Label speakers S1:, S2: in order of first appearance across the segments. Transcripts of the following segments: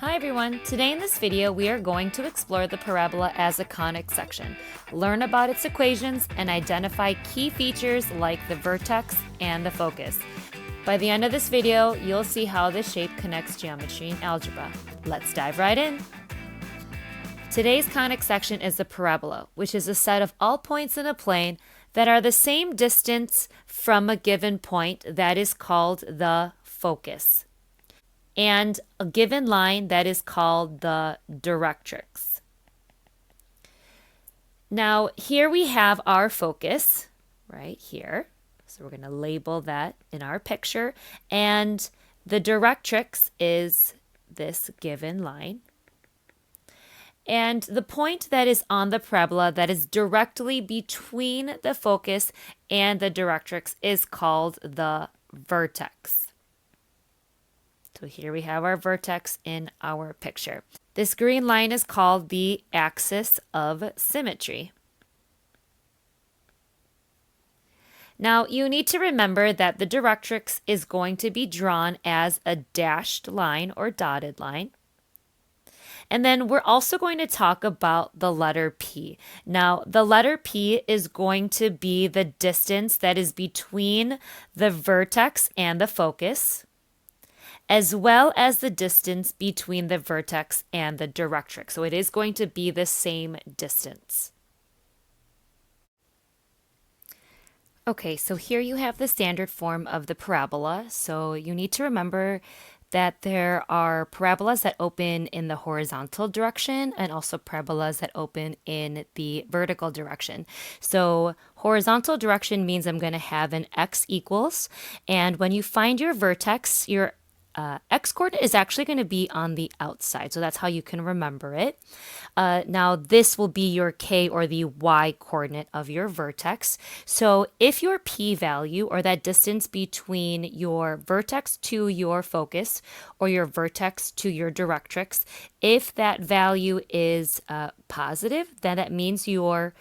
S1: Hi everyone! Today in this video we are going to explore the parabola as a conic section, learn about its equations, and identify key features like the vertex and the focus. By the end of this video, you'll see how this shape connects geometry and algebra. Let's dive right in! Today's conic section is the parabola, which is a set of all points in a plane that are the same distance from a given point that is called the focus, and a given line that is called the directrix. Now, here we have our focus right here. So we're going to label that in our picture. And the directrix is this given line. And the point that is on the parabola that is directly between the focus and the directrix is called the vertex. So here we have our vertex in our picture. This green line is called the axis of symmetry. Now you need to remember that the directrix is going to be drawn as a dashed line or dotted line. And then we're also going to talk about the letter P. Now, the letter P is going to be the distance that is between the vertex and the focus, as well as the distance between the vertex and the directrix. So it is going to be the same distance. Okay, so here you have the standard form of the parabola. So you need to remember that there are parabolas that open in the horizontal direction and also parabolas that open in the vertical direction. So horizontal direction means I'm going to have an x equals, and when you find your vertex, your x-coordinate is actually going to be on the outside, so that's how you can remember it. Now this will be your k or the y-coordinate of your vertex. So if your p-value, or that distance between your vertex to your focus or your vertex to your directrix, if that value is positive, then that means your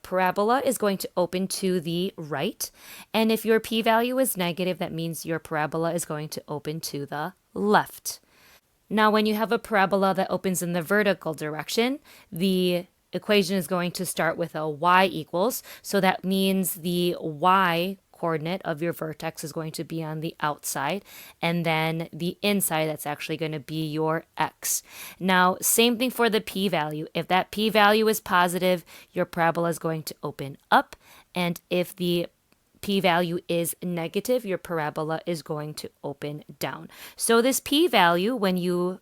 S1: parabola is going to open to the right. And if your p-value is negative, that means your parabola is going to open to the left. Now, when you have a parabola that opens in the vertical direction, the equation is going to start with a y equals. So that means the y coordinate of your vertex is going to be on the outside, and then the inside, that's actually going to be your x. Now, same thing for the p-value. If that p-value is positive, your parabola is going to open up, and if the p-value is negative, your parabola is going to open down. So this p-value, when you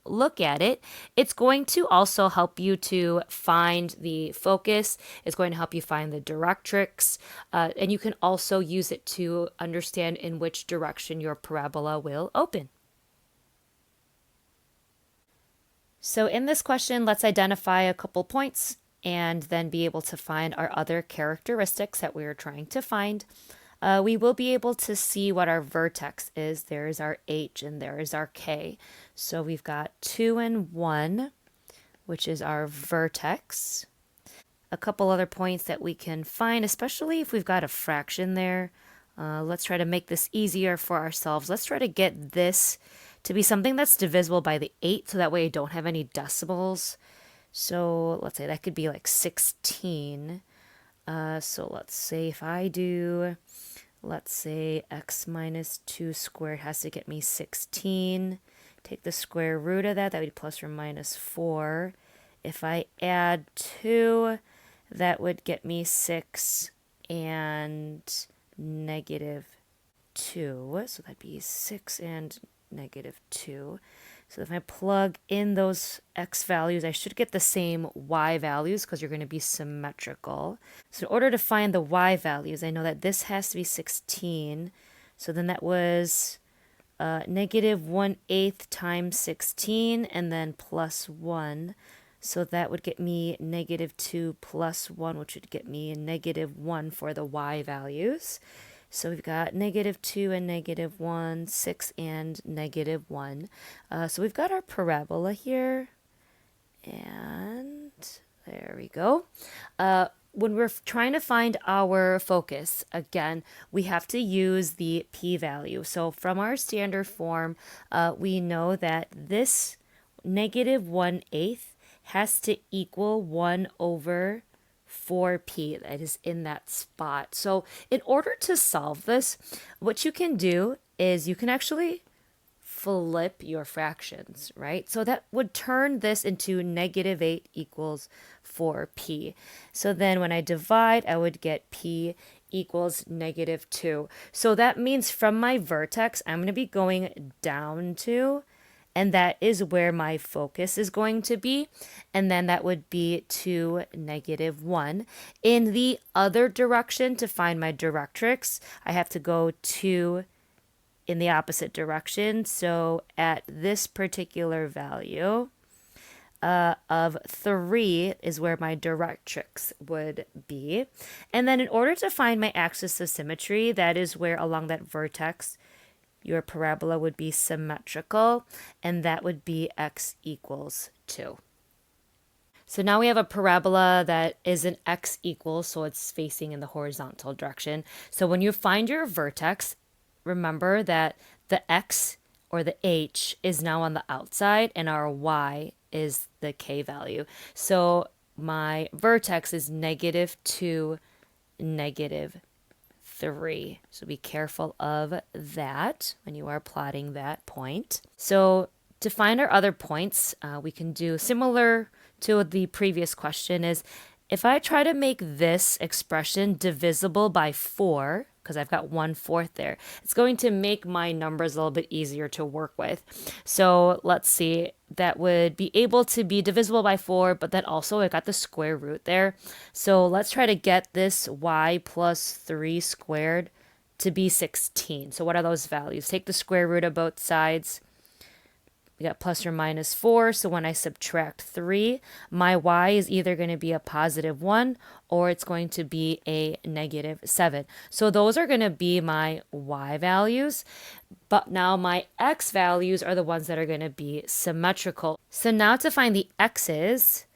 S1: look at it, it's going to also help you to find the focus. It's going to help you find the directrix, and you can also use it to understand in which direction your parabola will open. So in this question, let's identify a couple points and then be able to find our other characteristics that we are trying to find. We will be able to see what our vertex is. There's our H and there is our K. So we've got 2 and 1, which is our vertex. A couple other points that we can find, especially if we've got a fraction there. Let's try to make this easier for ourselves. Let's try to get this to be something that's divisible by the 8, so that way I don't have any decimals. So let's say that could be like 16. So let's say if I do, let's say x minus 2 squared has to get me 16. Take the square root of that, that would be plus or minus 4. If I add 2, that would get me 6 and negative 2. So that'd be 6 and negative 2. So if I plug in those x values, I should get the same y values because you're going to be symmetrical. So in order to find the y values, I know that this has to be 16. So then that was negative 1/8 times 16 and then plus 1. So that would get me negative 2 plus 1, which would get me a negative 1 for the y values. So we've got negative 2 and negative 1, 6 and negative 1. So we've got our parabola here. And there we go. When we're trying to find our focus, again, we have to use the p-value. So from our standard form, we know that this negative 1/8 has to equal 1 over 4p. That is in that spot. So in order to solve this, what you can do is you can actually flip your fractions, right? So that would turn this into negative 8 equals 4p. So then when I divide, I would get p equals negative 2. So that means from my vertex, I'm going to be going down to, and that is where my focus is going to be. And then that would be to negative 1. In the other direction, to find my directrix, I have to go to in the opposite direction. So at this particular value of 3 is where my directrix would be. And then in order to find my axis of symmetry, that is where along that vertex your parabola would be symmetrical, and that would be x equals 2. So now we have a parabola that is an x equals, so it's facing in the horizontal direction. So when you find your vertex, remember that the x or the h is now on the outside and our y is the k value. So my vertex is negative 2, negative 3. So be careful of that when you are plotting that point. So to find our other points, we can do similar to the previous question is if I try to make this expression divisible by 4, because I've got 1/4 there, it's going to make my numbers a little bit easier to work with. So let's see, that would be able to be divisible by 4, but then also I got the square root there. So let's try to get this y plus 3 squared to be 16. So what are those values? Take the square root of both sides. We got plus or minus 4, so when I subtract 3, my y is either going to be a positive 1 or it's going to be a negative 7. So those are going to be my y values, but now my x values are the ones that are going to be symmetrical. So now to find the x's,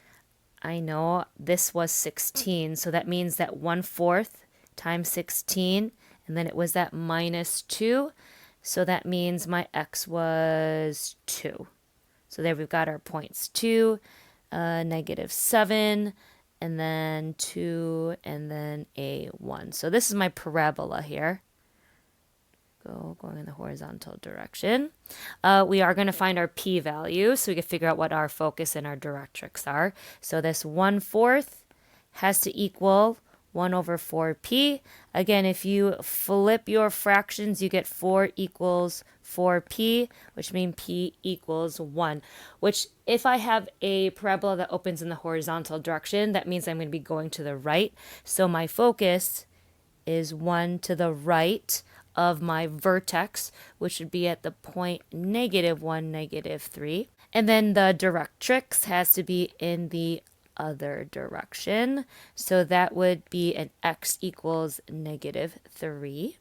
S1: I know this was 16, so that means that 1/4 times 16, and then it was that minus 2. So that means my x was 2. So there we've got our points. 2, negative 7, and then 2, and then a 1. So this is my parabola here. Going in the horizontal direction. We are going to find our p-value so we can figure out what our focus and our directrix are. So this 1/4 has to equal 1 over 4p. Again, if you flip your fractions, you get 4 equals 4p, which means p equals 1, which if I have a parabola that opens in the horizontal direction, that means I'm going to be going to the right. So my focus is 1 to the right of my vertex, which would be at the point negative 1, negative 3. And then the directrix has to be in the other direction. So that would be an x equals negative 3.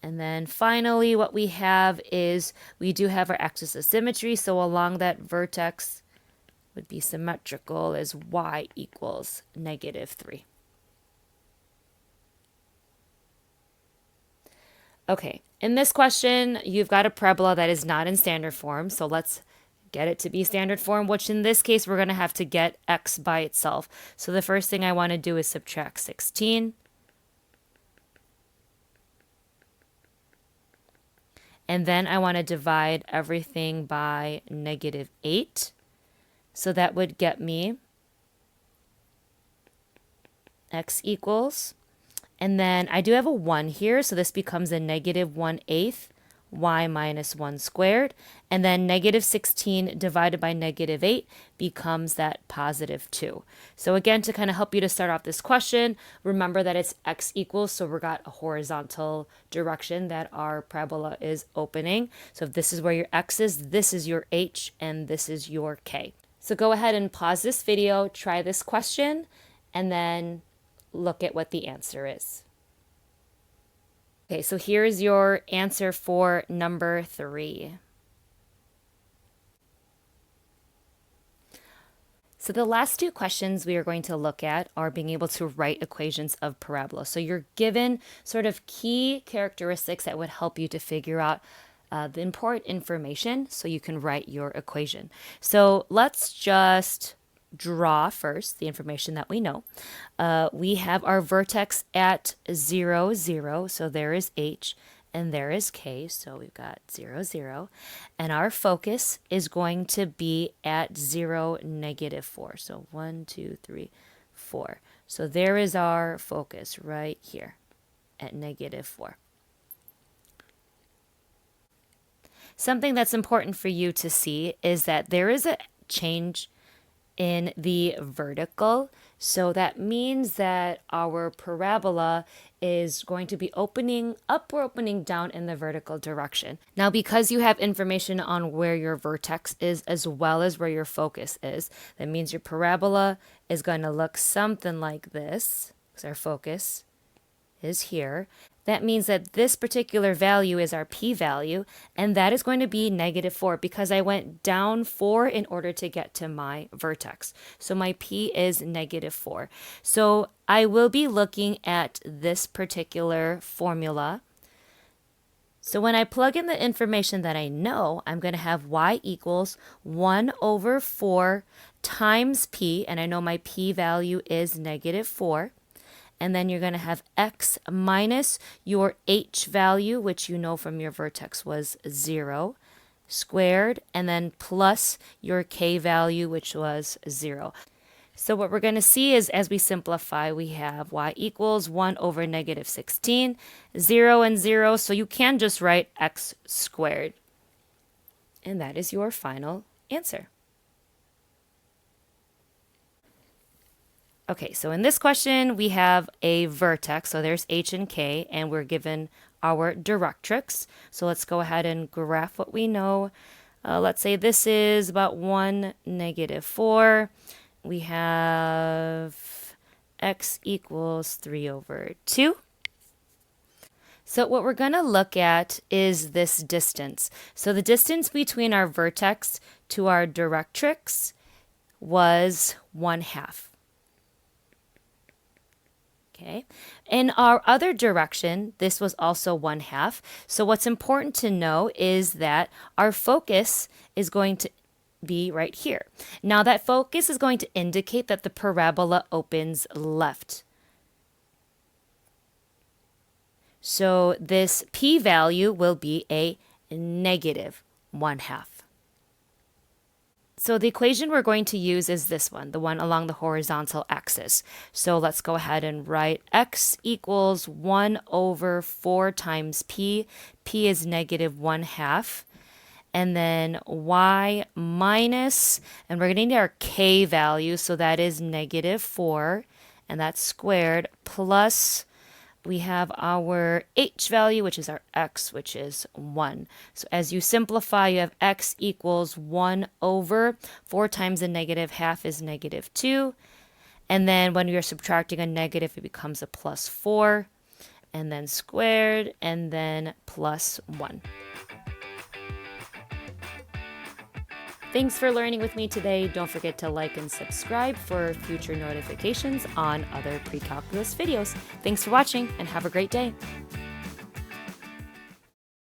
S1: And then finally what we have is we do have our axis of symmetry. So along that vertex would be symmetrical as y equals negative 3. Okay, in this question, you've got a parabola that is not in standard form. So let's get it to be standard form, which in this case, we're going to have to get x by itself. So the first thing I want to do is subtract 16. And then I want to divide everything by negative 8. So that would get me x equals. And then I do have a 1 here, so this becomes a negative 1/8 y minus 1 squared. And then negative 16 divided by negative 8 becomes that positive 2. So again, to kind of help you to start off this question, remember that it's x equals, so we've got a horizontal direction that our parabola is opening. So if this is where your x is, this is your h, and this is your k. So go ahead and pause this video, try this question, and then look at what the answer is. Okay, so here's your answer for number 3. So the last two questions we are going to look at are being able to write equations of parabola. So you're given sort of key characteristics that would help you to figure out the important information so you can write your equation. So let's just draw first the information that we know. We have our vertex at 0, 0, so there is h, and there is k, so we've got 0, 0. And our focus is going to be at 0, negative 4. So 1, 2, 3, 4. So there is our focus right here at negative 4. Something that's important for you to see is that there is a change in the vertical. So that means that our parabola is going to be opening up or opening down in the vertical direction. Now, because you have information on where your vertex is as well as where your focus is, that means your parabola is going to look something like this, because our focus is here. That means that this particular value is our p-value, and that is going to be negative 4 because I went down 4 in order to get to my vertex. So my p is negative 4. So I will be looking at this particular formula. So when I plug in the information that I know, I'm going to have y equals 1 over 4 times p, and I know my p-value is negative 4. And then you're going to have x minus your h value, which you know from your vertex was 0, squared, and then plus your k value, which was 0. So what we're going to see is, as we simplify, we have y equals 1 over negative 16, 0 and 0, so you can just write x squared. And that is your final answer. Okay, so in this question, we have a vertex, so there's h and k, and we're given our directrix. So let's go ahead and graph what we know. Let's say this is about 1, negative 4. We have x equals 3 over 2. So what we're going to look at is this distance. So the distance between our vertex to our directrix was 1/2. Okay. In our other direction, this was also 1/2. So what's important to know is that our focus is going to be right here. Now that focus is going to indicate that the parabola opens left. So this p-value will be a negative 1/2. So the equation we're going to use is this one, the one along the horizontal axis. So let's go ahead and write x equals 1 over 4 times p. P is negative 1/2. And then y minus, and we're going to need our k value, so that is negative 4, and that's squared, plus we have our h value, which is our x, which is 1. So as you simplify, you have x equals 1 over 4 times a negative half is negative 2. And then when you're subtracting a negative, it becomes a plus 4. And then squared, and then plus 1. Thanks for learning with me today. Don't forget to like and subscribe for future notifications on other pre-calculus videos. Thanks for watching and have a great day.